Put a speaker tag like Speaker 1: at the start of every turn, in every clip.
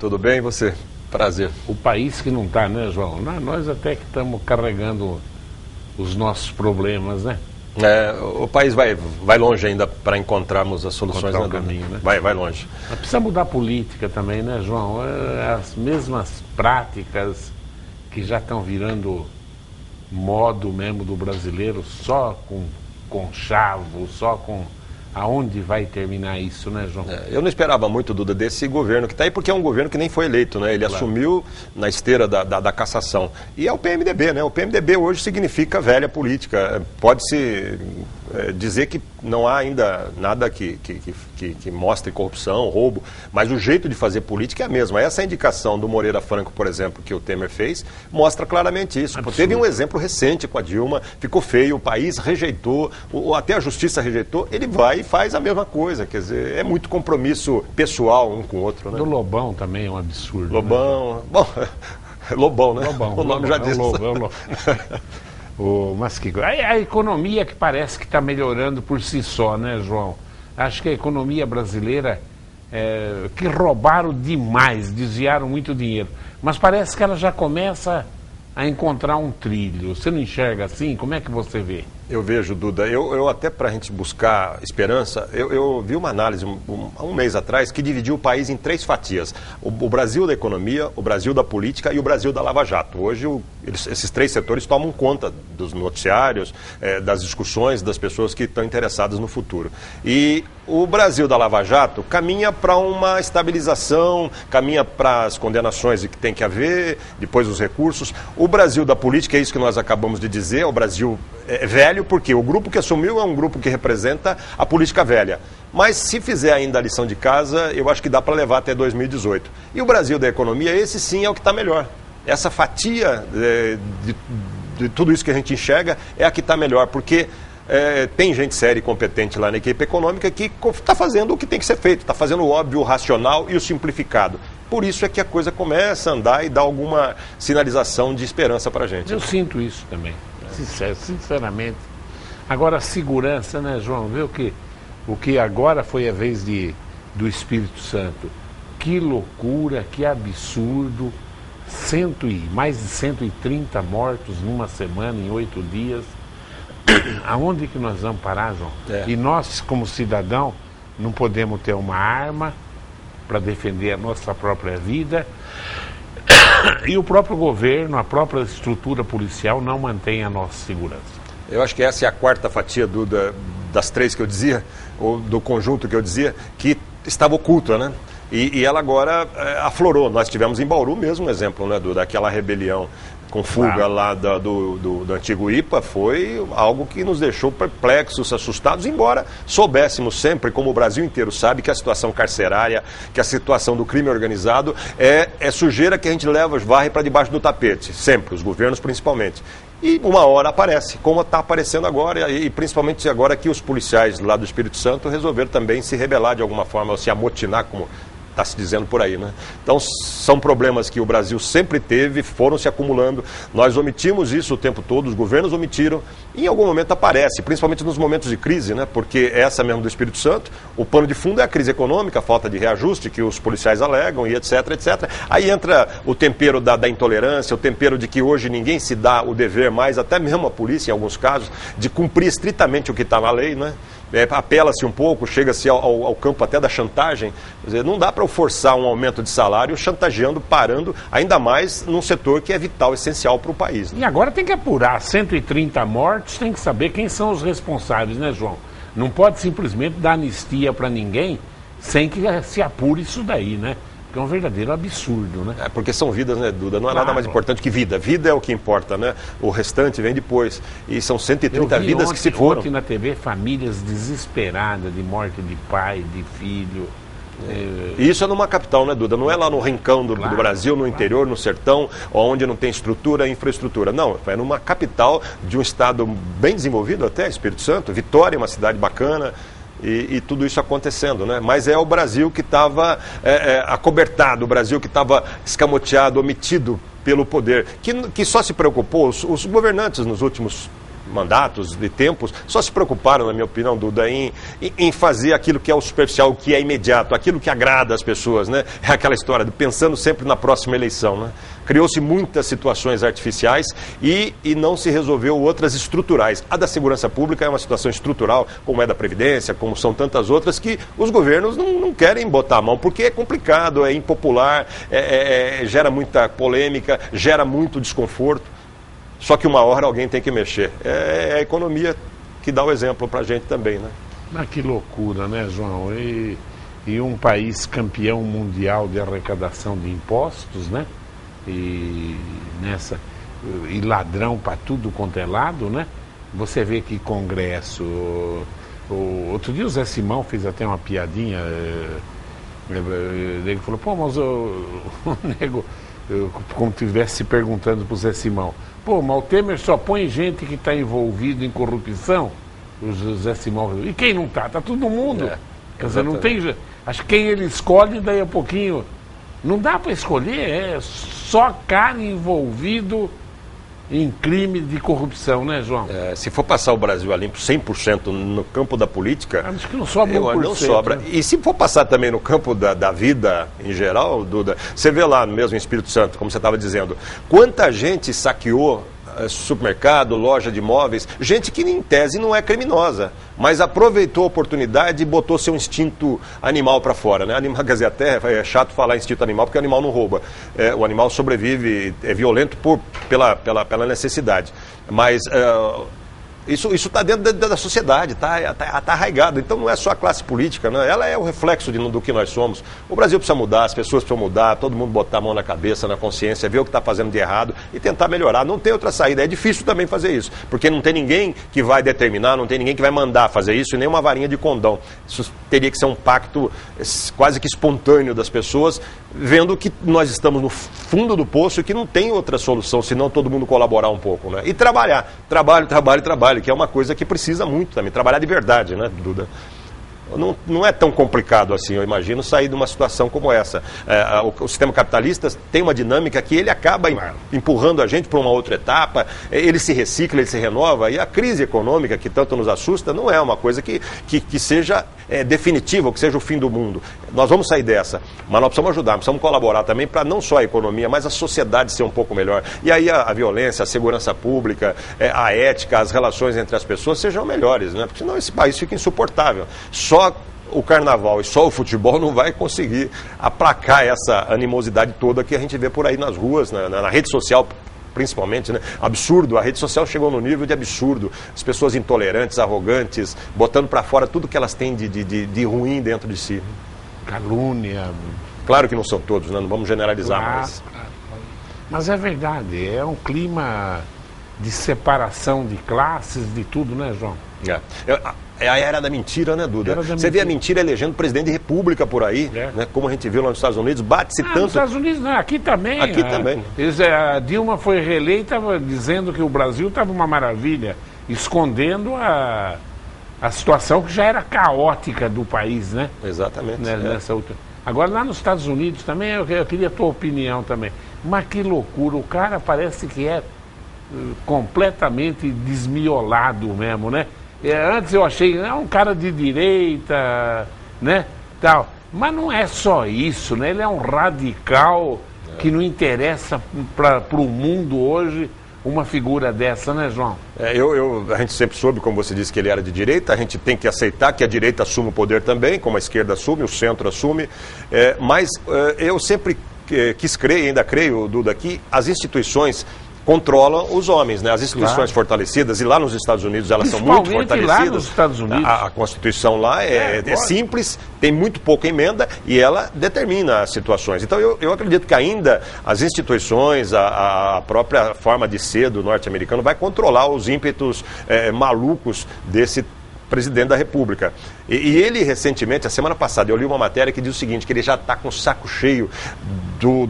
Speaker 1: Tudo bem, e você? Prazer.
Speaker 2: O país que não está, né, João? Nós até que estamos carregando os nossos problemas, né?
Speaker 1: O país vai longe ainda para encontrarmos as soluções,
Speaker 2: Encontrar o caminho, né?
Speaker 1: Vai longe.
Speaker 2: Mas precisa mudar a política também, né, João? As mesmas práticas que já estão virando modo mesmo do brasileiro, só com conchavo, só com... Aonde vai terminar isso, né, João?
Speaker 1: Eu não esperava muito, Duda, desse governo que está aí, porque é um governo que nem foi eleito, né? Ele assumiu na esteira da cassação. E é o PMDB, né? O PMDB hoje significa velha política. Pode-se dizer que não há ainda nada que mostre corrupção, roubo, mas o jeito de fazer política é a mesma. Essa indicação do Moreira Franco, por exemplo, que o Temer fez, mostra claramente isso. Teve um exemplo recente com a Dilma, ficou feio, o país rejeitou, até a justiça rejeitou, ele vai e faz a mesma coisa. Quer dizer, é muito compromisso pessoal um com o outro, né?
Speaker 2: Do Lobão também é um absurdo.
Speaker 1: Lobão,
Speaker 2: né?
Speaker 1: Bom, Lobão, né?
Speaker 2: Lobão,
Speaker 1: o nome já diz.
Speaker 2: Lobão. Mas que a economia que parece que está melhorando por si só, né, João? Acho que a economia brasileira, que roubaram demais, desviaram muito dinheiro. Mas parece que ela já começa a encontrar um trilho. Você não enxerga assim? Como é que você vê?
Speaker 1: Eu vejo, Duda. Eu até para a gente buscar esperança, eu vi uma análise há um mês atrás que dividiu o país em 3 fatias. O Brasil da economia, o Brasil da política e o Brasil da Lava Jato. Hoje esses 3 setores tomam conta dos noticiários, das discussões das pessoas que estão interessadas no futuro. E o Brasil da Lava Jato caminha para uma estabilização, caminha para as condenações que tem que haver, depois os recursos. O Brasil da política, é isso que nós acabamos de dizer, é o Brasil velho, porque o grupo que assumiu é um grupo que representa a política velha. Mas se fizer ainda a lição de casa, eu acho que dá para levar até 2018. E o Brasil da economia, esse sim é o que está melhor. Essa fatia de tudo isso que a gente enxerga é a que está melhor, porque tem gente séria e competente lá na equipe econômica que está fazendo o que tem que ser feito, está fazendo o óbvio, o racional e o simplificado. Por isso é que a coisa começa a andar e dá alguma sinalização de esperança para a gente.
Speaker 2: Eu sinto isso também, sinceramente. Agora a segurança, né, João? Vê o que agora foi a vez do Espírito Santo. Que loucura, que absurdo. Mais de 130 mortos numa semana, em 8 dias. Aonde que nós vamos parar, João? E nós, como cidadão, não podemos ter uma arma para defender a nossa própria vida. E o próprio governo, a própria estrutura policial não mantém a nossa segurança.
Speaker 1: Eu acho que essa é a 4ª fatia das 3 que eu dizia, ou do conjunto que eu dizia, que estava oculta, né? E ela agora aflorou. Nós tivemos em Bauru mesmo um exemplo, né, daquela rebelião com fuga lá do antigo IPA, foi algo que nos deixou perplexos, assustados, embora soubéssemos sempre, como o Brasil inteiro sabe, que a situação carcerária, que a situação do crime organizado é sujeira que a gente varre para debaixo do tapete, sempre, os governos principalmente. E uma hora aparece, como está aparecendo agora, e principalmente agora que os policiais lá do Espírito Santo resolveram também se rebelar de alguma forma, ou se amotinar, como está se dizendo por aí, né? Então, são problemas que o Brasil sempre teve, foram se acumulando. Nós omitimos isso o tempo todo, os governos omitiram, e em algum momento aparece, principalmente nos momentos de crise, né? Porque essa mesmo do Espírito Santo, o pano de fundo é a crise econômica, a falta de reajuste que os policiais alegam, e etc, etc. Aí entra o tempero da intolerância, o tempero de que hoje ninguém se dá o dever mais, até mesmo a polícia, em alguns casos, de cumprir estritamente o que está na lei, né? Apela-se um pouco, chega-se ao campo até da chantagem. Quer dizer, não dá para eu forçar um aumento de salário chantageando, parando, ainda mais num setor que é vital, essencial para o país, né?
Speaker 2: E agora tem que apurar 130 mortes, tem que saber quem são os responsáveis, né, João? Não pode simplesmente dar anistia para ninguém sem que se apure isso daí, né? Porque é um verdadeiro absurdo, né?
Speaker 1: Porque são vidas, né, Duda? Não é nada mais importante que vida. Vida é o que importa, né? O restante vem depois. E são 130 vidas que se foram.
Speaker 2: Ontem na TV, famílias desesperadas de morte de pai, de filho.
Speaker 1: E isso é numa capital, né, Duda? Não é lá no rincão do Brasil, no interior, no sertão, onde não tem estrutura e infraestrutura. Não, é numa capital de um estado bem desenvolvido até, Espírito Santo. Vitória, uma cidade bacana. E tudo isso acontecendo, né? Mas é o Brasil que estava acobertado, o Brasil que estava escamoteado, omitido pelo poder, que só se preocupou, os governantes nos últimos mandatos, de tempos, só se preocuparam, na minha opinião, Duda, em fazer aquilo que é o superficial, o que é imediato, aquilo que agrada as pessoas, né? É aquela história de pensando sempre na próxima eleição, né? Criou-se muitas situações artificiais e não se resolveu outras estruturais. A da segurança pública é uma situação estrutural, como é da Previdência, como são tantas outras, que os governos não querem botar a mão, porque é complicado, é impopular, gera muita polêmica, gera muito desconforto. Só que uma hora alguém tem que mexer. É a economia que dá o exemplo para a gente também, né?
Speaker 2: Mas que loucura, né, João? E um país campeão mundial de arrecadação de impostos, né? E ladrão para tudo quanto é lado, né? Você vê que Congresso... outro dia o Zé Simão fez até uma piadinha. Ele falou, pô, mas o nego... como estivesse se perguntando para o Zé Simão, pô, mas o Temer só põe gente que está envolvido em corrupção? O Zé Simão falou, e quem não está? Está todo mundo. Quer dizer, não tem... Acho que quem ele escolhe, daí a pouquinho... Não dá para escolher, é só cara envolvido em crime de corrupção, né, João?
Speaker 1: Se for passar o Brasil a limpo 100% no campo da política...
Speaker 2: Acho que não sobra 1%.
Speaker 1: Não sobra. Né? E se for passar também no campo da vida em geral, Duda, você vê lá mesmo em Espírito Santo, como você estava dizendo, quanta gente saqueou supermercado, loja de imóveis, gente que em tese não é criminosa, mas aproveitou a oportunidade e botou seu instinto animal para fora, né? Animal, quer dizer, até é chato falar instinto animal, porque o animal não rouba. O animal sobrevive, é violento pela necessidade. Mas isso está dentro da sociedade, está arraigado. Então não é só a classe política, né? Ela é o reflexo do que nós somos. O Brasil precisa mudar, as pessoas precisam mudar, todo mundo botar a mão na cabeça, na consciência, ver o que está fazendo de errado e tentar melhorar. Não tem outra saída. É difícil também fazer isso, porque não tem ninguém que vai determinar, não tem ninguém que vai mandar fazer isso e nem uma varinha de condão. Isso teria que ser um pacto quase que espontâneo das pessoas, vendo que nós estamos no fundo do poço e que não tem outra solução, senão todo mundo colaborar um pouco, né? E trabalhar. Trabalho, que é uma coisa que precisa muito também. Trabalhar de verdade, né, Duda? Não é tão complicado assim, eu imagino, sair de uma situação como essa. O sistema capitalista tem uma dinâmica que ele acaba empurrando a gente para uma outra etapa, ele se recicla, ele se renova, e a crise econômica que tanto nos assusta não é uma coisa que seja definitiva, ou que seja o fim do mundo. Nós vamos sair dessa, mas nós precisamos ajudar, precisamos colaborar também para não só a economia, mas a sociedade ser um pouco melhor. E aí a violência, a segurança pública, a ética, as relações entre as pessoas sejam melhores, né? Porque senão esse país fica insuportável. Só o carnaval e só o futebol não vai conseguir aplacar essa animosidade toda que a gente vê por aí nas ruas, na rede social principalmente, né? Absurdo, a rede social chegou no nível de absurdo, as pessoas intolerantes, arrogantes, botando para fora tudo que elas têm de ruim dentro de si.
Speaker 2: Calúnia.
Speaker 1: Claro que não são todos, né? Não vamos generalizar,
Speaker 2: mas é verdade, é um clima de separação de classes, de tudo, né, João?
Speaker 1: É a era da mentira, né, Duda? Você vê a mentira elegendo presidente de república por aí, né? Como a gente viu lá nos Estados Unidos, bate-se tanto...
Speaker 2: Nos Estados Unidos não, aqui também.
Speaker 1: Aqui também.
Speaker 2: A Dilma foi reeleita dizendo que o Brasil estava uma maravilha, escondendo a situação que já era caótica do país, né?
Speaker 1: Exatamente.
Speaker 2: Nessa outra. Agora, lá nos Estados Unidos também, eu queria a tua opinião também. Mas que loucura, o cara parece que é completamente desmiolado mesmo, né? Antes eu achei, um cara de direita, né, tal. Mas não é só isso, né? Ele é um radical que não interessa para o mundo hoje uma figura dessa, né, João?
Speaker 1: A gente sempre soube, como você disse, que ele era de direita. A gente tem que aceitar que a direita assume o poder também, como a esquerda assume, o centro assume. Mas eu sempre quis crer, e ainda creio, Duda, que as instituições controlam os homens, né? As instituições fortalecidas, e lá nos Estados Unidos elas são muito fortalecidas.
Speaker 2: Lá nos Estados Unidos.
Speaker 1: A Constituição lá é simples, tem muito pouca emenda e ela determina as situações. Então eu acredito que ainda as instituições, a própria forma de ser do norte-americano vai controlar os ímpetos malucos desse presidente da República. E ele recentemente, a semana passada, eu li uma matéria que diz o seguinte, que ele já está com o saco cheio do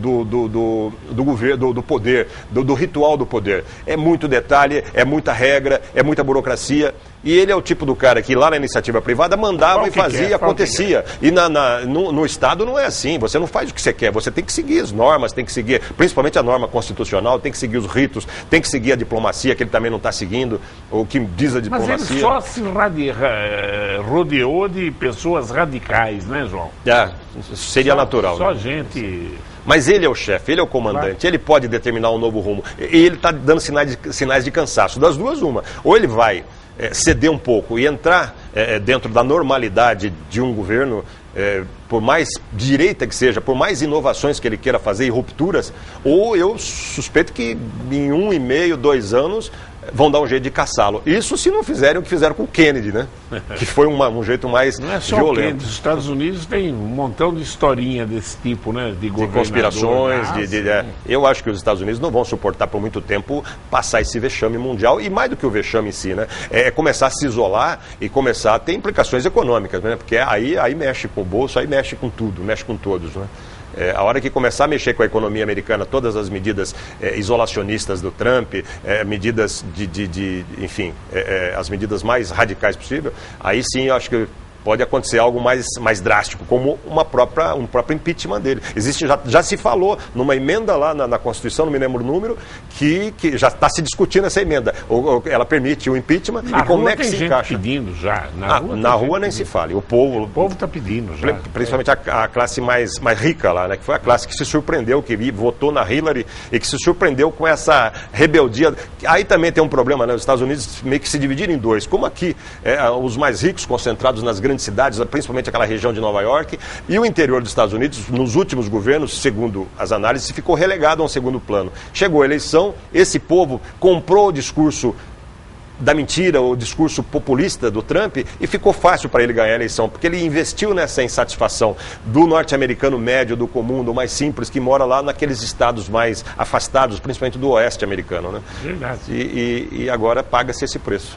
Speaker 1: governo, do poder, do ritual do poder. É muito detalhe, é muita regra, é muita burocracia. E ele é o tipo do cara que lá na iniciativa privada mandava e fazia e acontecia. E no Estado não é assim, você não faz o que você quer, você tem que seguir as normas, tem que seguir, principalmente a norma constitucional, tem que seguir os ritos, tem que seguir a diplomacia, que ele também não está seguindo, o que diz a diplomacia.
Speaker 2: Mas ele só se rodeou de pessoas radicais, né, João?
Speaker 1: Seria natural.
Speaker 2: Só gente...
Speaker 1: Mas ele é o chefe, ele é o comandante, ele pode determinar um novo rumo. E ele está dando sinais de cansaço. Das duas, uma. Ou ele vai ceder um pouco e entrar dentro da normalidade de um governo, por mais direita que seja, por mais inovações que ele queira fazer e rupturas, ou eu suspeito que em 1,5, 2 anos vão dar um jeito de caçá-lo. Isso se não fizerem o que fizeram com o Kennedy, né? Que foi um jeito mais
Speaker 2: não é só
Speaker 1: violento.
Speaker 2: O Kennedy, os Estados Unidos tem um montão de historinha desse tipo, né? De
Speaker 1: conspirações. Eu acho que os Estados Unidos não vão suportar por muito tempo passar esse vexame mundial, e mais do que o vexame em si, né? É começar a se isolar e começar a ter implicações econômicas, né? Porque aí mexe com o bolso, aí mexe com tudo, mexe com todos, né? A hora que começar a mexer com a economia americana, todas as medidas isolacionistas do Trump, medidas enfim, as medidas mais radicais possível, aí sim eu acho que pode acontecer algo mais drástico, como um próprio impeachment dele. Já se falou numa emenda lá na Constituição, não me lembro o número, que já está se discutindo essa emenda. Ela permite o impeachment e como é que se encaixa.
Speaker 2: Pedindo já.
Speaker 1: Na rua nem se fala. O povo
Speaker 2: está pedindo já.
Speaker 1: Principalmente a classe mais rica lá, né? Que foi a classe que se surpreendeu, que votou na Hillary e que se surpreendeu com essa rebeldia. Aí também tem um problema, né? Os Estados Unidos meio que se dividiram em dois. Como aqui, os mais ricos concentrados nas grandes cidades, principalmente aquela região de Nova York, e o interior dos Estados Unidos, nos últimos governos, segundo as análises, ficou relegado a um segundo plano. Chegou a eleição, esse povo comprou o discurso da mentira, o discurso populista do Trump, e ficou fácil para ele ganhar a eleição, porque ele investiu nessa insatisfação do norte-americano médio, do comum, do mais simples, que mora lá naqueles estados mais afastados, principalmente do oeste americano, né?
Speaker 2: Verdade.
Speaker 1: E agora paga-se esse preço.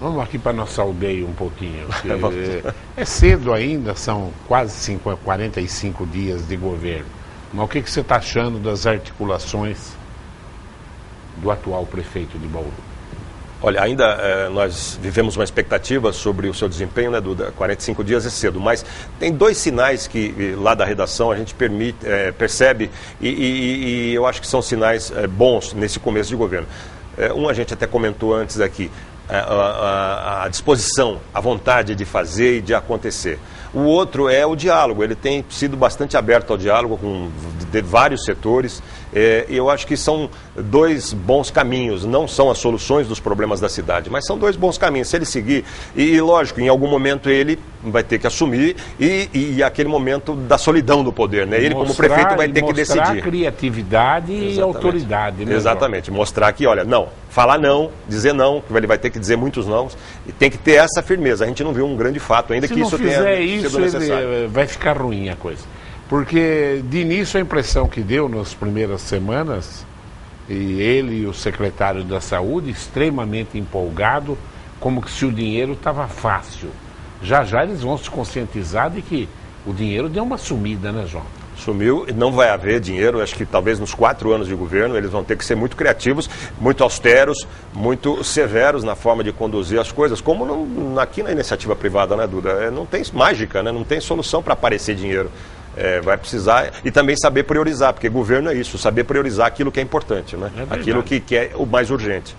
Speaker 2: Vamos aqui para nossa aldeia um pouquinho. É cedo ainda, são quase 45 dias de governo. Mas o que você está achando das articulações do atual prefeito de Bauru?
Speaker 1: Olha, ainda nós vivemos uma expectativa sobre o seu desempenho, né, Duda? 45 dias é cedo, mas tem 2 sinais que lá da redação a gente percebe e eu acho que são sinais bons nesse começo de governo. A gente até comentou antes aqui, a disposição, a vontade de fazer e de acontecer. O outro é o diálogo, ele tem sido bastante aberto ao diálogo de vários setores, e eu acho que são 2 bons caminhos, não são as soluções dos problemas da cidade, mas são 2 bons caminhos, se ele seguir, e lógico, em algum momento ele vai ter que assumir, e aquele momento da solidão do poder, né? Ele como prefeito vai ter que decidir.
Speaker 2: Mostrar criatividade e autoridade, né?
Speaker 1: Exatamente, mostrar que, olha, não, falar não, dizer não, que ele vai ter que dizer muitos não, e tem que ter essa firmeza, a gente não viu um grande fato ainda que isso tenha sido necessário.
Speaker 2: Vai ficar ruim a coisa. Porque de início a impressão que deu nas primeiras semanas, e ele e o secretário da Saúde extremamente empolgado, como que se o dinheiro estava fácil. Já eles vão se conscientizar de que o dinheiro deu uma sumida, né, João?
Speaker 1: Sumiu, não vai haver dinheiro, acho que talvez nos 4 anos de governo eles vão ter que ser muito criativos, muito austeros, muito severos na forma de conduzir as coisas, como aqui na iniciativa privada, né, Duda? Não tem mágica, né? Não tem solução para aparecer dinheiro. Vai precisar, e também saber priorizar, porque governo é isso, saber priorizar aquilo que é importante, né? Aquilo que é o mais urgente.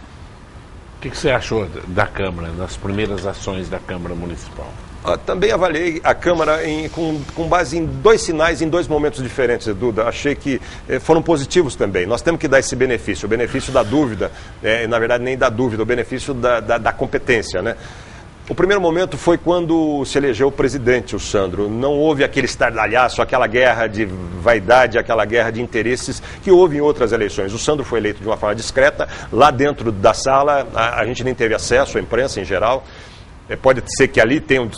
Speaker 2: O que você achou da Câmara, das primeiras ações da Câmara Municipal?
Speaker 1: Também avaliei a Câmara com base em 2 sinais, em 2 momentos diferentes, Duda. Achei que foram positivos também. Nós temos que dar esse benefício, o benefício da dúvida, na verdade nem da dúvida, o benefício da competência, né? O primeiro momento foi quando se elegeu o presidente, o Sandro. Não houve aquele estardalhaço, aquela guerra de vaidade, aquela guerra de interesses que houve em outras eleições. O Sandro foi eleito de uma forma discreta. Lá dentro da sala, a gente nem teve acesso, a imprensa em geral. Pode ser que ali tenham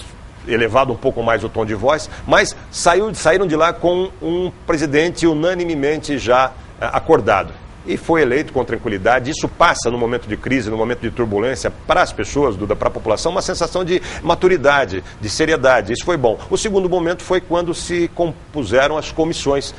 Speaker 1: elevado um pouco mais o tom de voz, mas saíram de lá com um presidente unanimemente já acordado. e foi eleito com tranquilidade. Isso passa no momento de crise, no momento de turbulência, para as pessoas, Duda, para a população, uma sensação de maturidade, de seriedade. Isso foi bom. O segundo momento foi quando se compuseram as comissões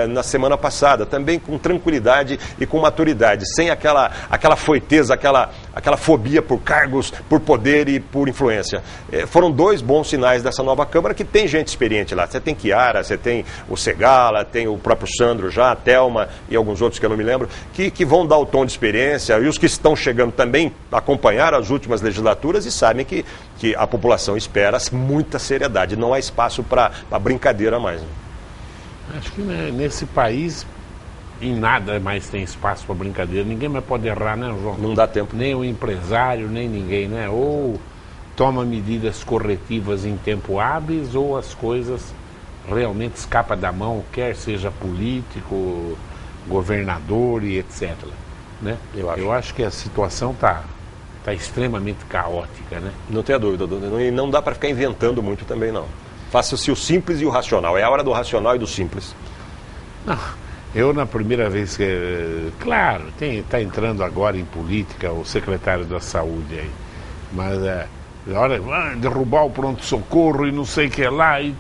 Speaker 1: na semana passada, também com tranquilidade e com maturidade, sem aquela foiteza, aquela fobia por cargos, por poder e por influência. Foram dois bons sinais dessa nova Câmara, que tem gente experiente lá. Você tem Chiara, você tem o Segala, tem o próprio Sandro já, a Thelma e alguns outros que eu não me lembro, que vão dar o tom de experiência, e os que estão chegando também acompanharam as últimas legislaturas e sabem que a população espera muita seriedade, não há espaço para brincadeira mais.
Speaker 2: Acho que nesse país em nada mais tem espaço para brincadeira. Ninguém mais pode errar, né, João?
Speaker 1: Não dá tempo.
Speaker 2: Nem o empresário, nem ninguém, né? Ou toma medidas corretivas em tempo hábeis, ou as coisas realmente escapam da mão, quer seja político, governador e etc. Né? Eu acho que a situação está extremamente caótica, né?
Speaker 1: Não tenha dúvida, e não dá para ficar inventando muito também, não. Faça-se o simples e o racional. É a hora do racional e do simples.
Speaker 2: Não, eu na primeira vez que... Claro, está entrando agora em política o secretário da Saúde aí. Mas na hora de derrubar o pronto-socorro e não sei o que lá e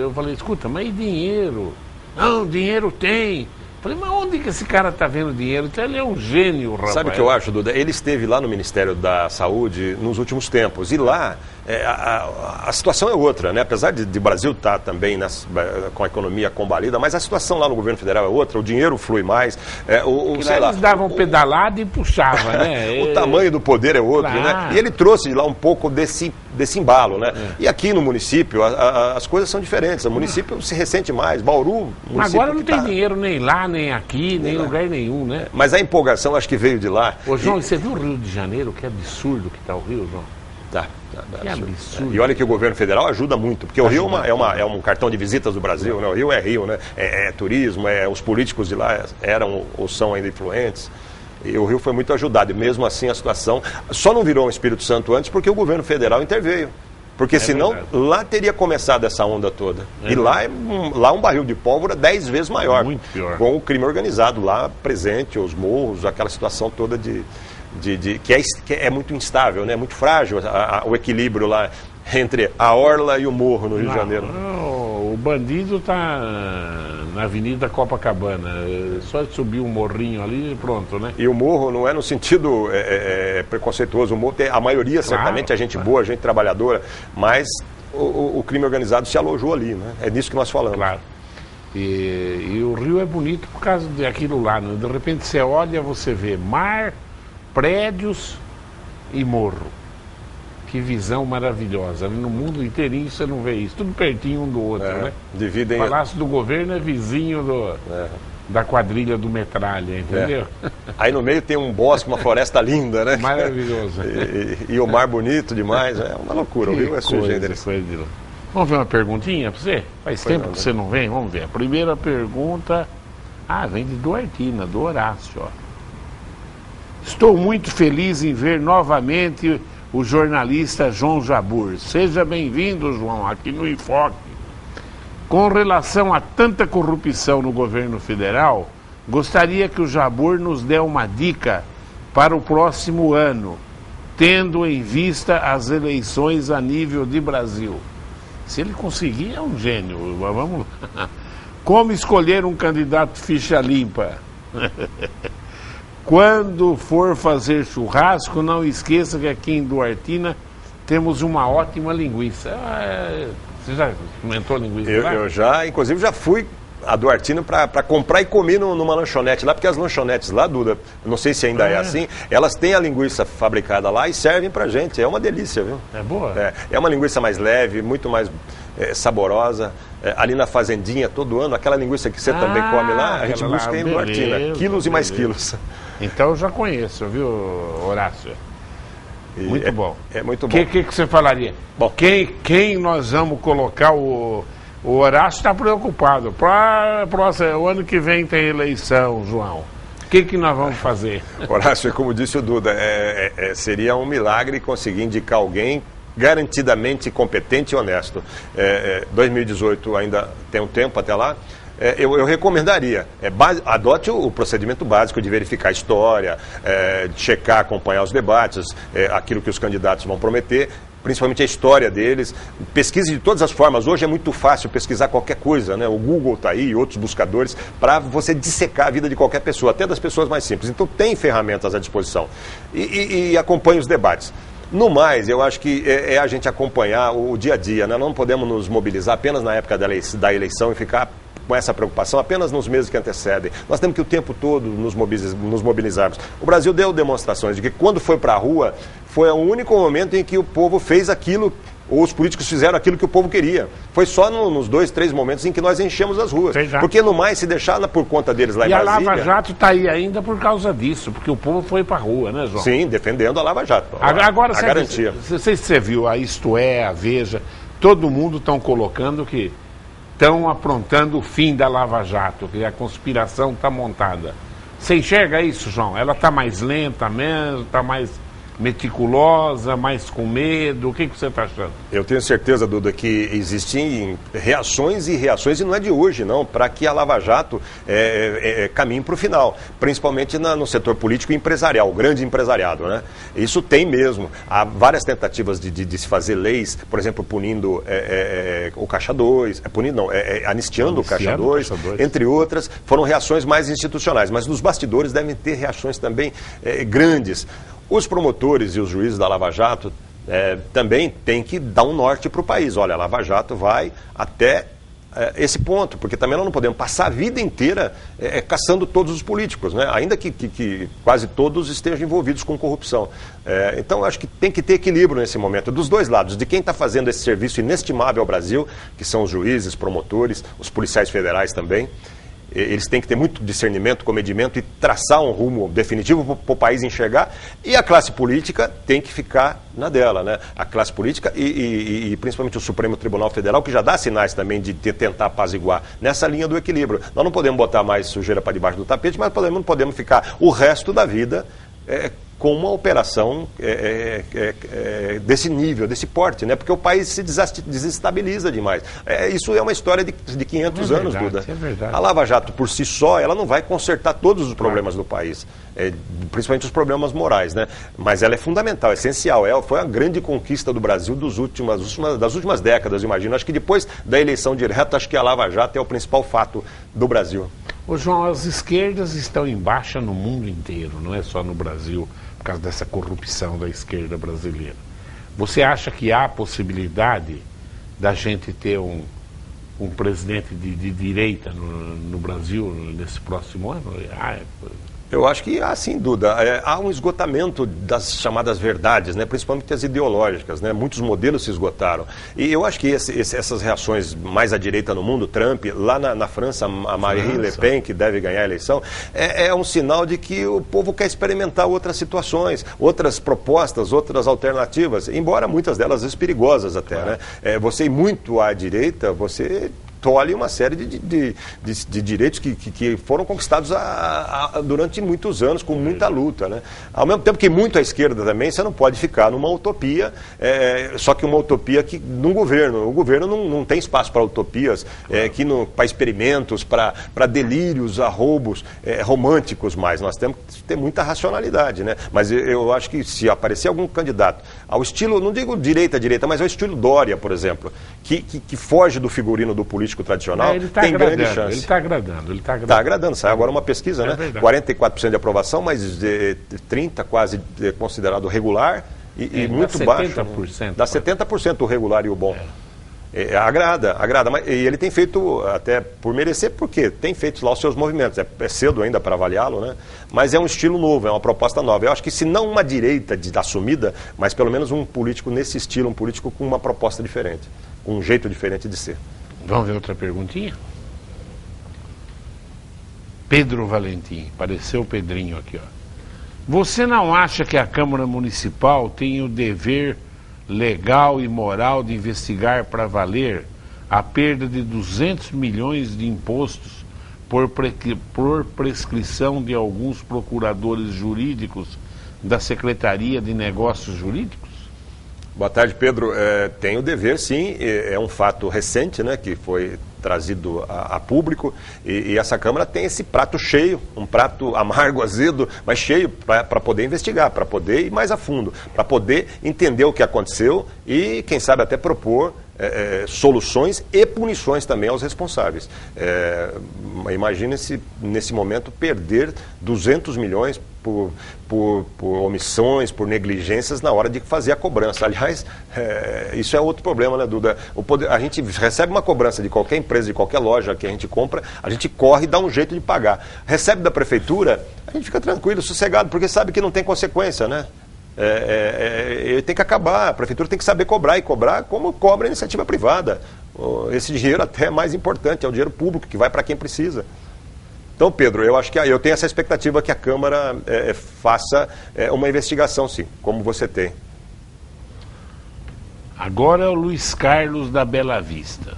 Speaker 2: eu falei, escuta, mas e dinheiro? Não, dinheiro tem. Falei, mas onde que esse cara está vendo dinheiro? Então ele é um gênio, rapaz.
Speaker 1: Sabe o que eu acho, Duda? Ele esteve lá no Ministério da Saúde nos últimos tempos. E lá a situação é outra, né? Apesar de Brasil estar também com a economia combalida, mas a situação lá no governo federal é outra, o dinheiro flui mais.
Speaker 2: Sei lá, eles davam pedalada e puxavam, né?
Speaker 1: O tamanho do poder é outro,
Speaker 2: claro.
Speaker 1: Né? E ele trouxe de lá um pouco desse embalo, né? E aqui no município as coisas são diferentes. O município se ressente mais. Bauru,
Speaker 2: mas agora não tem dinheiro nem lá, nem aqui, nem lugar nenhum, né?
Speaker 1: Mas a empolgação acho que veio de lá.
Speaker 2: Ô, João, você viu o Rio de Janeiro? Que absurdo que está o Rio, João?
Speaker 1: Que absurdo. E olha que o governo federal ajuda muito, porque o Rio é um cartão de visitas do Brasil, né? O Rio é Rio, né? É turismo, os políticos de lá eram ou são ainda influentes. E o Rio foi muito ajudado, e mesmo assim a situação só não virou um Espírito Santo antes porque o governo federal interveio. Porque senão lá teria começado essa onda toda. E lá um barril de pólvora 10 vezes maior.
Speaker 2: Muito pior.
Speaker 1: Com o crime organizado lá presente, os morros, aquela situação toda que é muito instável, né? Muito frágil o equilíbrio lá entre a orla e o morro no Rio de Janeiro.
Speaker 2: O bandido está na Avenida Copacabana, só subir um morrinho ali e pronto, né?
Speaker 1: E o morro não é no sentido preconceituoso, o morro a maioria certamente é gente boa, gente trabalhadora, mas o crime organizado se alojou ali, né? É disso que nós falamos.
Speaker 2: Claro. E o Rio é bonito por causa daquilo lá, né? De repente você olha, você vê mar, prédios e morro. Que visão maravilhosa. No mundo inteirinho você não vê isso. Tudo pertinho um do outro, né?
Speaker 1: Dividem...
Speaker 2: O Palácio do Governo é vizinho da quadrilha do Metralha, entendeu?
Speaker 1: Aí no meio tem um bosque, uma floresta linda, né?
Speaker 2: Maravilhoso.
Speaker 1: E o mar bonito demais. É uma loucura. O Rio é sui generis.
Speaker 2: Vamos ver uma perguntinha para você? Faz tempo que você não vem? Vamos ver. A primeira pergunta... vem de Duartina, do Horácio. Ó. Estou muito feliz em ver novamente o jornalista João Jabbour. Seja bem-vindo, João, aqui no Enfoque. Com relação a tanta corrupção no governo federal, gostaria que o Jabbour nos dê uma dica para o próximo ano, tendo em vista as eleições a nível de Brasil. Se ele conseguir, é um gênio. Vamos lá. Como escolher um candidato ficha limpa? Quando for fazer churrasco, não esqueça que aqui em Duartina temos uma ótima linguiça. Você já experimentou linguiça lá?
Speaker 1: Eu já, inclusive, já fui a Duartina para comprar e comer numa lanchonete lá, porque as lanchonetes lá, Duda, não sei se ainda é assim, elas têm a linguiça fabricada lá e servem pra gente. É uma delícia, viu?
Speaker 2: É boa?
Speaker 1: É uma linguiça mais leve, muito mais saborosa. Ali na fazendinha, todo ano, aquela linguiça que você também come lá, a gente busca em Duartina. Quilos e mais quilos.
Speaker 2: Então eu já conheço, viu, Horácio? Muito bom.
Speaker 1: É muito bom.
Speaker 2: O que você falaria? Bom, quem nós vamos colocar o Horácio está preocupado. O ano que vem tem eleição, João. O que nós vamos fazer?
Speaker 1: Horácio, como disse o Duda, seria um milagre conseguir indicar alguém garantidamente competente e honesto. 2018 ainda tem um tempo até lá. eu recomendaria. Adote o procedimento básico de verificar a história, de checar, acompanhar os debates, aquilo que os candidatos vão prometer, principalmente a história deles. Pesquise de todas as formas. Hoje é muito fácil pesquisar qualquer coisa, né? O Google está aí e outros buscadores para você dissecar a vida de qualquer pessoa, até das pessoas mais simples. Então tem ferramentas à disposição. E acompanhe os debates. No mais, eu acho que é a gente acompanhar o dia a dia, né? Não podemos nos mobilizar apenas na época da eleição e ficar com essa preocupação apenas nos meses que antecedem. Nós temos que o tempo todo nos mobilizarmos. O Brasil deu demonstrações de que quando foi para a rua, foi o único momento em que o povo fez aquilo, ou os políticos fizeram aquilo que o povo queria. Foi só nos 2, 3 momentos em que nós enchemos as ruas. Porque no mais, se deixar por conta deles lá em Brasília...
Speaker 2: E a Lava Jato está aí ainda por causa disso, porque o povo foi para a rua, né, João?
Speaker 1: Sim, defendendo a Lava Jato.
Speaker 2: Agora,
Speaker 1: a garantia.
Speaker 2: Não sei se você viu, a Isto É, a Veja, todo mundo estão colocando que estão aprontando o fim da Lava Jato, que a conspiração está montada. Você enxerga isso, João? Ela está mais lenta mesmo, está mais meticulosa, mais com medo? O que você está achando? Eu
Speaker 1: tenho certeza, Duda, que existem reações e reações, e não é de hoje, não, para que a Lava Jato caminhe para o final, principalmente no setor político e empresarial, o grande empresariado, né? Isso tem mesmo. Há várias tentativas de se fazer leis, por exemplo, punindo o Caixa 2, anistiando o Caixa 2, entre outras, foram reações mais institucionais, mas nos bastidores devem ter reações também grandes. Os promotores e os juízes da Lava Jato também têm que dar um norte para o país. Olha, a Lava Jato vai até esse ponto, porque também nós não podemos passar a vida inteira caçando todos os políticos, né? Ainda que quase todos estejam envolvidos com corrupção. Então, acho que tem que ter equilíbrio nesse momento, dos dois lados, de quem está fazendo esse serviço inestimável ao Brasil, que são os juízes, promotores, os policiais federais também. Eles têm que ter muito discernimento, comedimento e traçar um rumo definitivo para o país enxergar. E a classe política tem que ficar na dela, né? A classe política e principalmente o Supremo Tribunal Federal, que já dá sinais também de tentar apaziguar nessa linha do equilíbrio. Nós não podemos botar mais sujeira para debaixo do tapete, mas não podemos ficar o resto da vida com uma operação desse nível, desse porte, né? Porque o país se desestabiliza demais. Isso é uma história de 500 anos, Duda.
Speaker 2: É verdade.
Speaker 1: A Lava Jato, por si só, ela não vai consertar todos os problemas do país, principalmente os problemas morais, né? Mas ela é fundamental, é essencial. Foi a grande conquista do Brasil das últimas décadas, imagino. Acho que depois da eleição direta, acho que a Lava Jato é o principal fato do Brasil.
Speaker 2: Ô João, as esquerdas estão em baixa no mundo inteiro, não é só no Brasil, por causa dessa corrupção da esquerda brasileira. Você acha que há possibilidade da gente ter um presidente de direita no Brasil nesse próximo ano?
Speaker 1: Eu acho que há sim, Duda. Há um esgotamento das chamadas verdades, né? Principalmente as ideológicas, né? Muitos modelos se esgotaram. E eu acho que essas reações mais à direita no mundo, Trump, lá na França, a Marine Le Pen, que deve ganhar a eleição, é um sinal de que o povo quer experimentar outras situações, outras propostas, outras alternativas, embora muitas delas às vezes perigosas até, né? Você ir muito à direita, você tolhe uma série de direitos que foram conquistados durante muitos anos, com muita luta, né? Ao mesmo tempo que muito à esquerda também, você não pode ficar numa utopia, só que uma utopia que no governo. O governo não tem espaço para utopias, para experimentos, para delírios, arroubos românticos mais. Nós temos que ter muita racionalidade, né? Mas eu acho que se aparecer algum candidato ao estilo, não digo direita, mas ao estilo Dória, por exemplo, que foge do figurino do político tradicional, tem grande chance.
Speaker 2: Ele está agradando.
Speaker 1: Está agradando. Saiu agora uma pesquisa, né?
Speaker 2: Verdade.
Speaker 1: 44% de aprovação, mas 30% quase considerado regular e muito baixo.
Speaker 2: 70%.
Speaker 1: Dá 70% o regular e o bom. Agrada. Mas, e ele tem feito, até por merecer, porque tem feito lá os seus movimentos. É cedo ainda para avaliá-lo, né? Mas é um estilo novo, é uma proposta nova. Eu acho que se não uma direita assumida, mas pelo menos um político nesse estilo, um político com uma proposta diferente, com um jeito diferente de ser.
Speaker 2: Vamos ver outra perguntinha? Pedro Valentim, apareceu o Pedrinho aqui, ó. Você não acha que a Câmara Municipal tem o dever legal e moral de investigar para valer a perda de 200 milhões de impostos por prescrição de alguns procuradores jurídicos da Secretaria de Negócios Jurídicos?
Speaker 1: Boa tarde, Pedro. Tem o dever, sim, é um fato recente, né, que foi trazido a público, e essa Câmara tem esse prato cheio, um prato amargo, azedo, mas cheio para poder investigar, para poder ir mais a fundo, para poder entender o que aconteceu e, quem sabe, até propor soluções e punições também aos responsáveis. Imagine-se, nesse momento, perder 200 milhões por omissões, por negligências na hora de fazer a cobrança. Aliás, isso é outro problema, né, Duda? A gente recebe uma cobrança de qualquer empresa, de qualquer loja que a gente compra, a gente corre e dá um jeito de pagar. Recebe da prefeitura, a gente fica tranquilo, sossegado, porque sabe que não tem consequência, né? Tem que acabar, a prefeitura tem que saber cobrar, e cobrar como cobra a iniciativa privada. Esse dinheiro até é mais importante, é o dinheiro público que vai para quem precisa. Então, Pedro, eu acho que eu tenho essa expectativa que a Câmara faça uma investigação, sim, como você tem.
Speaker 2: Agora é o Luiz Carlos da Bela Vista.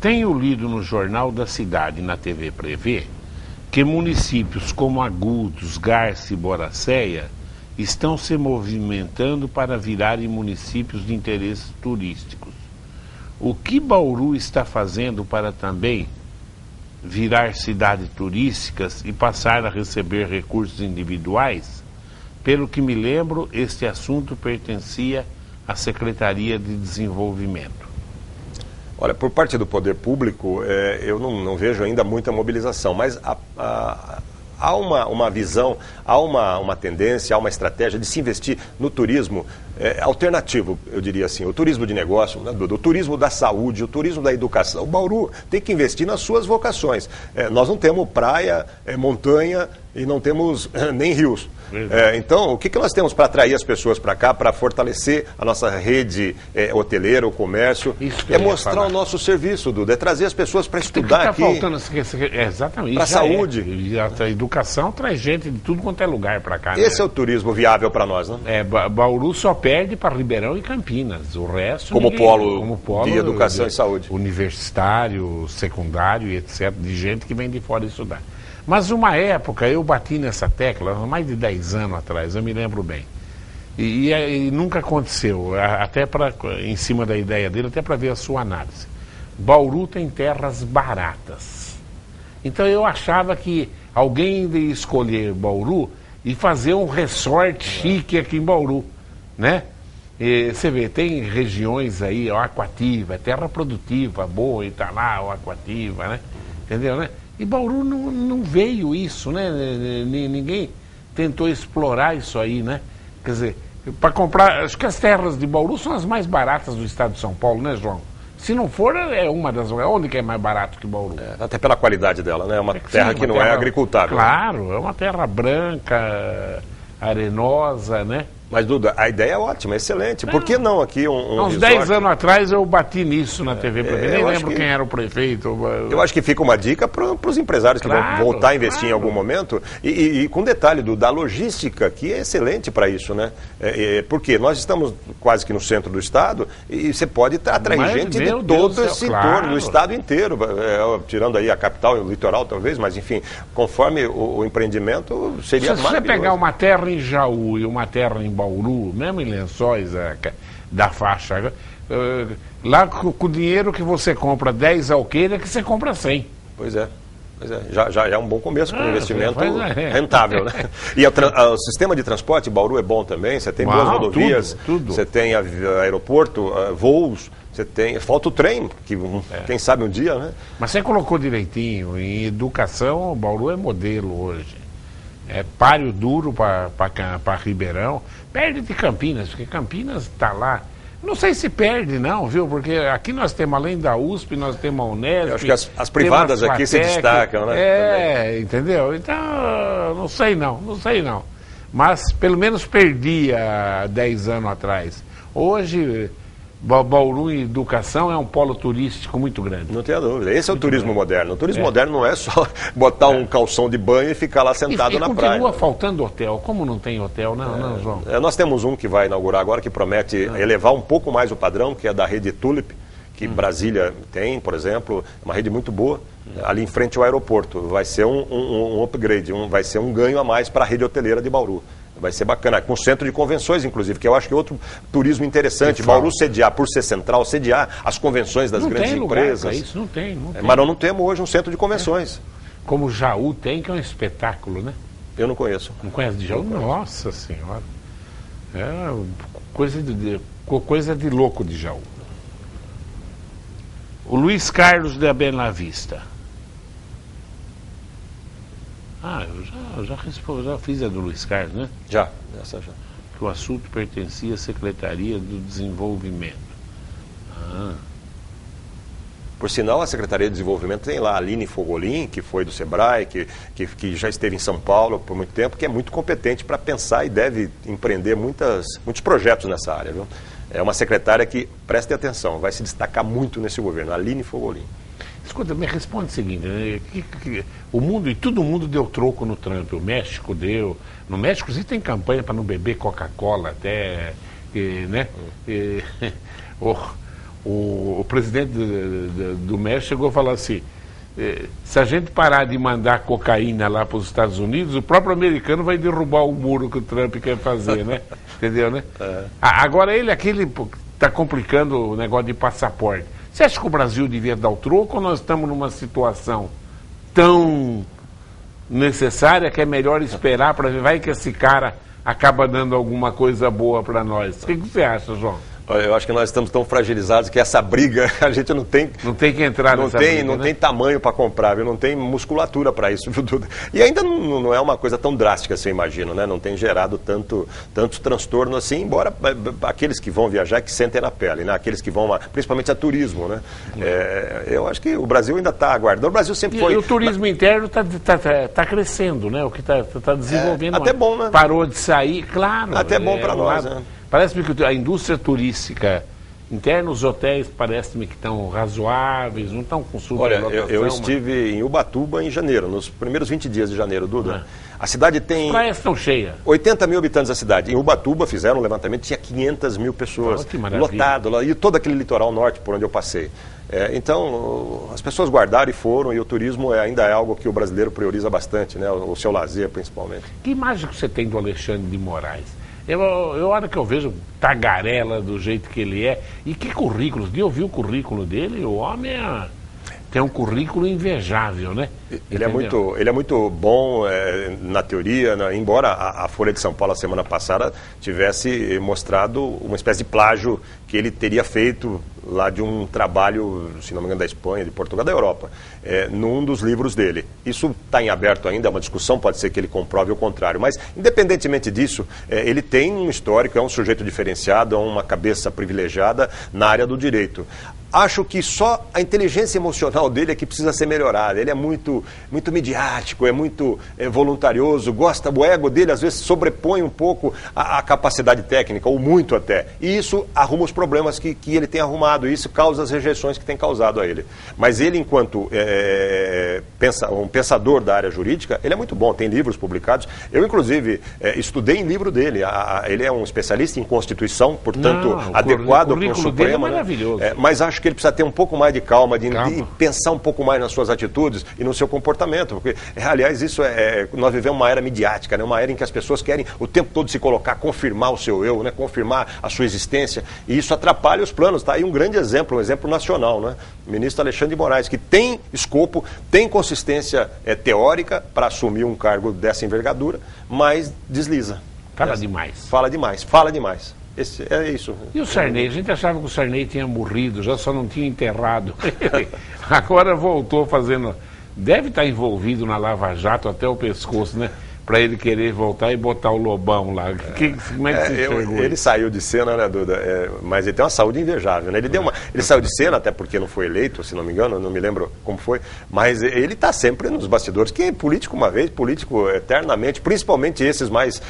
Speaker 2: Tenho lido no Jornal da Cidade e na TV Prevê que municípios como Agudos, Garça e Boracéia estão se movimentando para virarem municípios de interesses turísticos. O que Bauru está fazendo para também virar cidade turísticas e passar a receber recursos individuais? Pelo que me lembro, este assunto pertencia à Secretaria de Desenvolvimento.
Speaker 1: Olha, por parte do poder público, eu não vejo ainda muita mobilização, mas há uma visão, há uma tendência, há uma estratégia de se investir no turismo alternativo, eu diria assim, o turismo de negócio, né, o turismo da saúde, o turismo da educação. O Bauru tem que investir nas suas vocações. Nós não temos praia, montanha e não temos nem rios. Então, o que nós temos para atrair as pessoas para cá, para fortalecer a nossa rede hoteleira, o comércio? É mostrar o nosso serviço, Duda, é trazer as pessoas para estudar aqui.
Speaker 2: Faltando, exatamente.
Speaker 1: Para a saúde.
Speaker 2: A educação traz gente de tudo quanto é lugar para cá.
Speaker 1: Esse é o turismo viável para nós, né?
Speaker 2: Bauru só perde para Ribeirão e Campinas. O resto...
Speaker 1: Como polo de educação e saúde.
Speaker 2: Universitário, secundário e etc. De gente que vem de fora estudar. Mas uma época eu bati nessa tecla, mais de 10 anos atrás, eu me lembro bem. E nunca aconteceu, até em cima da ideia dele, até para ver a sua análise. Bauru tem terras baratas. Então eu achava que alguém ia escolher Bauru e fazer um resort chique aqui em Bauru, né? E você vê, tem regiões aí, o Aquativa, terra produtiva, boa, Italá, o Aquativa, né? Entendeu, né? E Bauru não veio isso, né? Ninguém tentou explorar isso aí, né? Quer dizer, para comprar, acho que as terras de Bauru são as mais baratas do estado de São Paulo, né, João? Se não for, é uma das... Onde que é mais barato que Bauru?
Speaker 1: Até pela qualidade dela, né? É uma terra que não é agricultável.
Speaker 2: Claro, é uma terra branca, arenosa, né?
Speaker 1: Mas, Duda, a ideia é ótima, é excelente. Por que não aqui
Speaker 2: Há uns 10 anos atrás eu bati nisso na TV Prefeito. Nem lembro quem era o prefeito.
Speaker 1: Eu acho que fica uma dica para os empresários que vão voltar a investir em algum momento. E com detalhe, da logística, que é excelente para isso, né? Porque nós estamos quase que no centro do estado e você pode atrair gente de todo esse entorno, do estado inteiro. Tirando aí a capital e o litoral, talvez, mas enfim, conforme o empreendimento seria maravilhoso.
Speaker 2: Se você pegar uma terra em Jaú e uma terra em Bauru, mesmo em Lençóis da faixa, lá com o dinheiro que você compra 10 alqueires, que você compra 100.
Speaker 1: Pois é. Já é um bom começo para um investimento rentável, né? E o sistema de transporte, Bauru é bom também, você tem boas rodovias, tudo. Você tem aeroporto, voos, você tem... Falta o trem, que quem sabe um dia, né?
Speaker 2: Mas você colocou direitinho, em educação, Bauru é modelo hoje. É páreo duro para Ribeirão. Perde de Campinas, porque Campinas está lá. Não sei se perde, não, viu? Porque aqui nós temos, além da USP, nós temos a Unesp. Eu
Speaker 1: acho que as privadas aqui se destacam, né?
Speaker 2: Entendeu? Então, não sei não. Mas pelo menos perdi há 10 anos atrás. Hoje, Bauru em educação é um polo turístico muito grande.
Speaker 1: Não tenha dúvida. Esse é o turismo moderno. O turismo moderno não é só botar um calção de banho e ficar lá sentado na praia.
Speaker 2: Continua faltando hotel. Como não tem hotel, não, João?
Speaker 1: Nós temos um que vai inaugurar agora, que promete elevar um pouco mais o padrão, que é da rede Tulip, que Brasília tem, por exemplo, uma rede muito boa, ali em frente ao aeroporto. Vai ser um upgrade, vai ser um ganho a mais para a rede hoteleira de Bauru. Vai ser bacana, com centro de convenções, inclusive, que eu acho que é outro turismo interessante. Bauru sediar, por ser central, sediar as convenções das grandes empresas.
Speaker 2: Isso não tem.
Speaker 1: Mas nós não temos hoje um centro de convenções.
Speaker 2: Como o Jaú tem, que é um espetáculo, né?
Speaker 1: Eu não conheço.
Speaker 2: Não conhece de Jaú? Nossa Senhora. É coisa de louco de Jaú. O Luiz Carlos da Bela Vista. Eu já fiz a do Luiz Carlos, né?
Speaker 1: Essa já.
Speaker 2: Que o assunto pertencia à Secretaria do Desenvolvimento.
Speaker 1: Por sinal, a Secretaria de Desenvolvimento tem lá a Aline Fogolin, que foi do Sebrae, que já esteve em São Paulo por muito tempo, que é muito competente para pensar e deve empreender muitos projetos nessa área, viu? É uma secretária que, preste atenção, vai se destacar muito nesse governo, a Aline Fogolin.
Speaker 2: Escuta, me responde o seguinte, né? O mundo e todo mundo deu troco no Trump, o México deu, no México sim tem campanha para não beber Coca-Cola até, né? O presidente do México chegou a falar assim, se a gente parar de mandar cocaína lá para os Estados Unidos, o próprio americano vai derrubar o muro que o Trump quer fazer, né? Entendeu, né? Agora aquele está complicando o negócio de passaporte. Você acha que o Brasil devia dar o troco ou nós estamos numa situação tão necessária que é melhor esperar para ver, vai que esse cara acaba dando alguma coisa boa para nós? O que você acha, João?
Speaker 1: Eu acho que nós estamos tão fragilizados que essa briga a gente não tem...
Speaker 2: Não tem que entrar nessa briga,
Speaker 1: não tem tamanho para comprar, viu? Não tem musculatura para isso, viu, Duda? E ainda não é uma coisa tão drástica, assim, eu imagino, né? Não tem gerado tanto transtorno assim, embora aqueles que vão viajar que sentem na pele, né? Aqueles que vão, principalmente a turismo, né? Eu acho que o Brasil ainda está aguardando. O Brasil sempre foi...
Speaker 2: E o turismo interno está crescendo, né? O que está desenvolvendo.
Speaker 1: Até bom, né?
Speaker 2: Parou de sair, claro.
Speaker 1: Até bom para nós, né?
Speaker 2: Parece-me que a indústria turística interna, os hotéis parecem-me que estão razoáveis, não estão com superlotação.
Speaker 1: Olha, eu estive em Ubatuba em janeiro, nos primeiros 20 dias de janeiro, Duda. A cidade tem...
Speaker 2: As praias estão cheias.
Speaker 1: 80 mil habitantes a cidade. Em Ubatuba fizeram um levantamento, tinha 500 mil pessoas.
Speaker 2: Que maravilha.
Speaker 1: Lotado lá, e todo aquele litoral norte por onde eu passei. Então, as pessoas guardaram e foram, e o turismo ainda é algo que o brasileiro prioriza bastante, né? O seu lazer, principalmente.
Speaker 2: Que imagem que você tem do Alexandre de Moraes? A hora que eu vejo tagarela do jeito que ele é, e que currículos, de ouvir o currículo dele, o homem tem um currículo invejável, né?
Speaker 1: Ele é muito bom na teoria, né? Embora a Folha de São Paulo, a semana passada, tivesse mostrado uma espécie de plágio que ele teria feito lá de um trabalho, se não me engano, da Espanha, de Portugal, da Europa, num dos livros dele. Isso está em aberto ainda, é uma discussão, pode ser que ele comprove o contrário, mas independentemente disso, ele tem um histórico, é um sujeito diferenciado, é uma cabeça privilegiada na área do direito. Acho que só a inteligência emocional dele é que precisa ser melhorada. Ele é muito midiático, é muito voluntarioso, o ego dele às vezes sobrepõe um pouco a capacidade técnica, ou muito até. E isso arruma os problemas que ele tem arrumado, e isso causa as rejeições que tem causado a ele. Mas ele, enquanto um pensador da área jurídica, ele é muito bom, tem livros publicados. Eu, inclusive, estudei em livro dele. Ele é um especialista em Constituição, portanto, adequado para o Supremo.
Speaker 2: Dele é maravilhoso.
Speaker 1: Mas acho que ele precisa ter um pouco mais de calma, de pensar um pouco mais nas suas atitudes e no seu comportamento, porque, aliás, nós vivemos uma era midiática, né? Uma era em que as pessoas querem o tempo todo se colocar, confirmar o seu eu, né? Confirmar a sua existência, e isso atrapalha os planos. Está aí um grande exemplo, um exemplo nacional, né? O ministro Alexandre de Moraes, que tem escopo, tem consistência teórica para assumir um cargo dessa envergadura, mas desliza.
Speaker 2: Fala demais.
Speaker 1: Fala demais. É isso.
Speaker 2: E o Sarney? A gente achava que o Sarney tinha morrido, já só não tinha enterrado. Agora voltou fazendo... Deve estar envolvido na Lava Jato até o pescoço, né? Para ele querer voltar e botar o Lobão lá. Como é que você enxergou?
Speaker 1: Ele saiu de cena, né, Duda? Mas ele tem uma saúde invejável, né? Ele saiu de cena, até porque não foi eleito, se não me engano, não me lembro como foi, mas ele está sempre nos bastidores. Quem é político uma vez, político eternamente, principalmente esses mais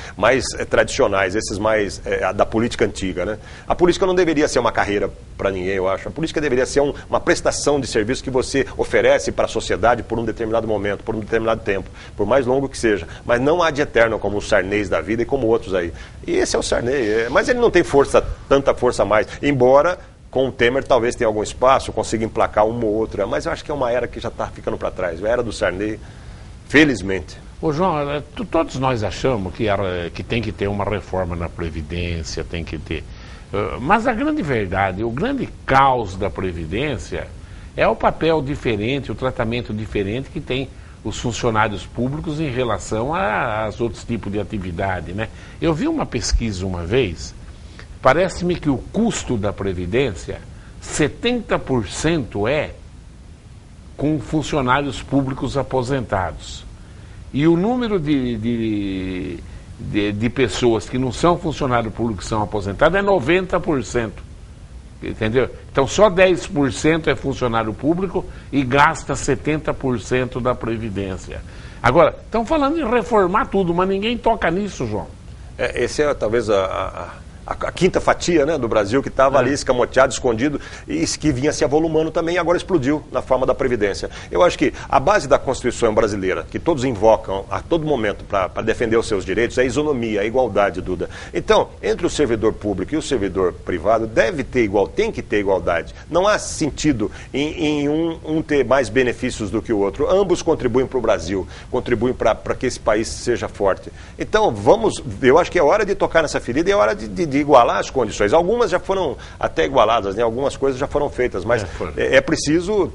Speaker 1: tradicionais, esses mais da política antiga, né? A política não deveria ser uma carreira para ninguém, eu acho. A política deveria ser uma prestação de serviço que você oferece para a sociedade por um determinado momento, por um determinado tempo, por mais longo que seja. Mas não há de eterno como os Sarneys da vida e como outros aí. E esse é o Sarney. Mas ele não tem tanta força mais. Embora com o Temer talvez tenha algum espaço, consiga emplacar uma ou outra. Mas eu acho que é uma era que já está ficando para trás. A era do Sarney, felizmente.
Speaker 2: Ô João, todos nós achamos que tem que ter uma reforma na Previdência, tem que ter. Mas a grande verdade, o grande caos da Previdência é o papel diferente, o tratamento diferente que tem os funcionários públicos em relação aos outros tipos de atividade, né? Eu vi uma pesquisa uma vez, parece-me que o custo da Previdência, 70% é com funcionários públicos aposentados. E o número de pessoas que não são funcionários públicos que são aposentados é 90%. Entendeu? Então só 10% é funcionário público e gasta 70% da Previdência. Agora, estão falando em reformar tudo, mas ninguém toca nisso, João.
Speaker 1: Esse é talvez a quinta fatia, né, do Brasil, que estava ali escamoteado, escondido, e que vinha se avolumando também e agora explodiu na forma da Previdência. Eu acho que a base da Constituição brasileira, que todos invocam a todo momento para defender os seus direitos, é a isonomia, a igualdade, Duda. Então, entre o servidor público e o servidor privado, tem que ter igualdade. Não há sentido em um ter mais benefícios do que o outro. Ambos contribuem para o Brasil, contribuem para que esse país seja forte. Então, eu acho que é hora de tocar nessa ferida e é hora de igualar as condições. Algumas já foram até igualadas, né? Algumas coisas já foram feitas, mas é preciso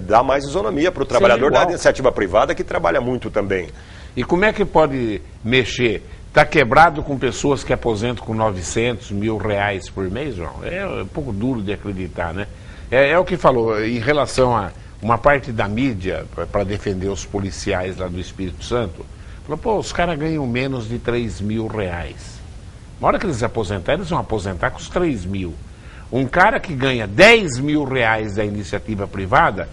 Speaker 1: dar mais isonomia para o trabalhador da iniciativa privada, que trabalha muito também.
Speaker 2: E como é que pode mexer? Está quebrado com pessoas que aposentam com 900 mil reais por mês, João? É um pouco duro de acreditar, né? É o que falou, em relação a uma parte da mídia, para defender os policiais lá do Espírito Santo, falou, pô, os caras ganham menos de 3 mil reais. Na hora que eles aposentarem, eles vão aposentar com os 3 mil. Um cara que ganha 10 mil reais da iniciativa privada,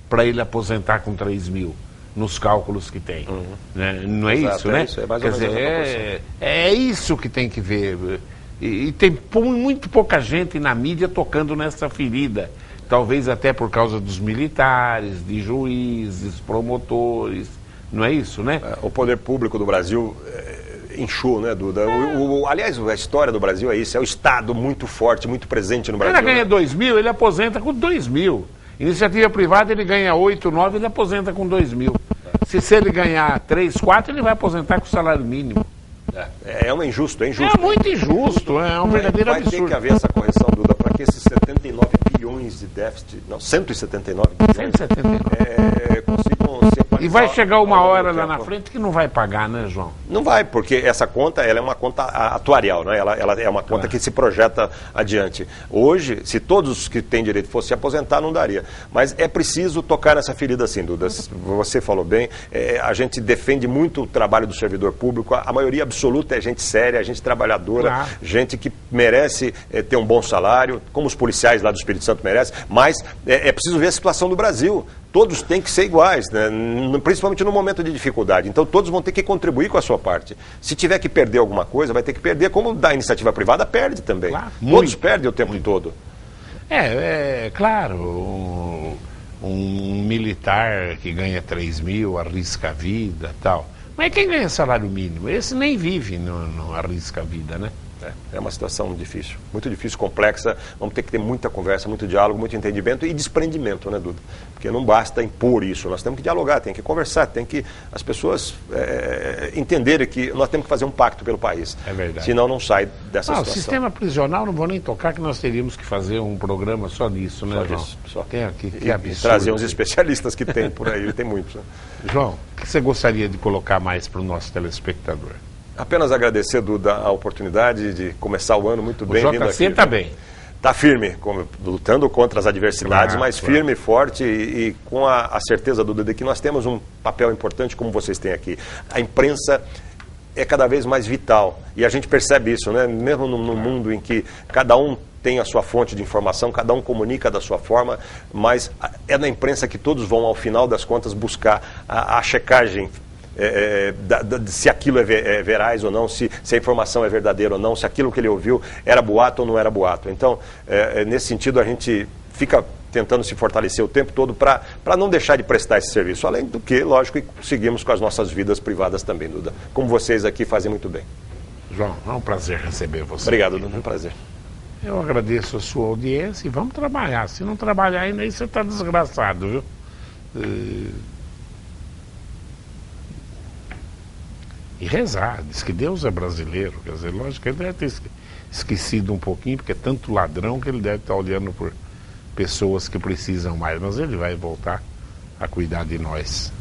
Speaker 2: para ele aposentar com 3 mil, nos cálculos que tem. Né? Não é isso, né?
Speaker 1: Isso, é mais
Speaker 2: Quer
Speaker 1: ou menos
Speaker 2: dizer, é isso que tem que ver. E tem muito pouca gente na mídia tocando nessa ferida. Talvez até por causa dos militares, de juízes, promotores. Não é isso, né?
Speaker 1: O poder público do Brasil inchou, né, Duda? Aliás, a história do Brasil é isso, é o Estado muito forte, muito presente no Brasil.
Speaker 2: Ele ganha 2 mil, ele aposenta com 2 mil. Iniciativa privada, ele ganha 8, 9, ele aposenta com 2 mil. Se ele ganhar 3, 4, ele vai aposentar com salário mínimo.
Speaker 1: É injusto.
Speaker 2: É muito injusto, é um verdadeiro absurdo.
Speaker 1: Vai ter que haver essa correção, Duda, para que esses 79 bilhões de déficit, não, 179 bilhões,
Speaker 2: 179.
Speaker 1: consigam ser
Speaker 2: E vai chegar uma hora lá na frente que não vai pagar, né, João?
Speaker 1: Não vai, porque essa conta ela é uma conta atuarial, né? Ela é uma conta que se projeta adiante. Hoje, se todos que têm direito fossem se aposentar, não daria. Mas é preciso tocar nessa ferida, sim, Duda. Você falou bem, a gente defende muito o trabalho do servidor público, a maioria absoluta é gente séria, é gente trabalhadora, gente que merece ter um bom salário, como os policiais lá do Espírito Santo merecem, mas é preciso ver a situação do Brasil. Todos têm que ser iguais, né? Principalmente no momento de dificuldade. Então todos vão ter que contribuir com a sua parte. Se tiver que perder alguma coisa, vai ter que perder, como da iniciativa privada perde também.
Speaker 2: Claro,
Speaker 1: todos perdem o tempo todo.
Speaker 2: Claro, um militar que ganha 3 mil, arrisca a vida e tal. Mas quem ganha salário mínimo? Esse nem vive no arrisca a vida, né?
Speaker 1: É uma situação difícil, muito difícil, complexa. Vamos ter que ter muita conversa, muito diálogo, muito entendimento e desprendimento, né, Duda? Porque não basta impor isso, nós temos que dialogar, tem que conversar, tem que as pessoas entenderem que nós temos que fazer um pacto pelo país.
Speaker 2: É verdade.
Speaker 1: Senão não sai dessa situação.
Speaker 2: O sistema prisional, não vou nem tocar, que nós teríamos que fazer um programa só disso, né, João?
Speaker 1: Só.
Speaker 2: Tem aqui, que
Speaker 1: e
Speaker 2: absurdo.
Speaker 1: trazer uns especialistas que tem por aí, tem muitos. Né?
Speaker 2: João, o que você gostaria de colocar mais para o nosso telespectador?
Speaker 1: Apenas agradecer, Duda, a oportunidade de começar o ano muito bem.
Speaker 2: O JC está bem.
Speaker 1: Está firme, lutando contra as adversidades, mas firme, forte e com a certeza, Duda, de que nós temos um papel importante como vocês têm aqui. A imprensa é cada vez mais vital e a gente percebe isso, né? Mesmo num mundo em que cada um tem a sua fonte de informação, cada um comunica da sua forma, mas é na imprensa que todos vão, ao final das contas, buscar a checagem se aquilo é veraz ou não, se a informação é verdadeira ou não, se aquilo que ele ouviu era boato ou não era boato. Então, nesse sentido, a gente fica tentando se fortalecer o tempo todo para não deixar de prestar esse serviço. Além do que, lógico, seguimos com as nossas vidas privadas também, Duda. Como vocês aqui fazem muito bem.
Speaker 2: João, é um prazer receber você.
Speaker 1: Obrigado, Duda. É um prazer.
Speaker 2: Eu agradeço a sua audiência e vamos trabalhar. Se não trabalhar ainda, aí você está desgraçado, viu? E rezar, diz que Deus é brasileiro, quer dizer, lógico que ele deve ter esquecido um pouquinho, porque é tanto ladrão que ele deve estar olhando por pessoas que precisam mais, mas ele vai voltar a cuidar de nós.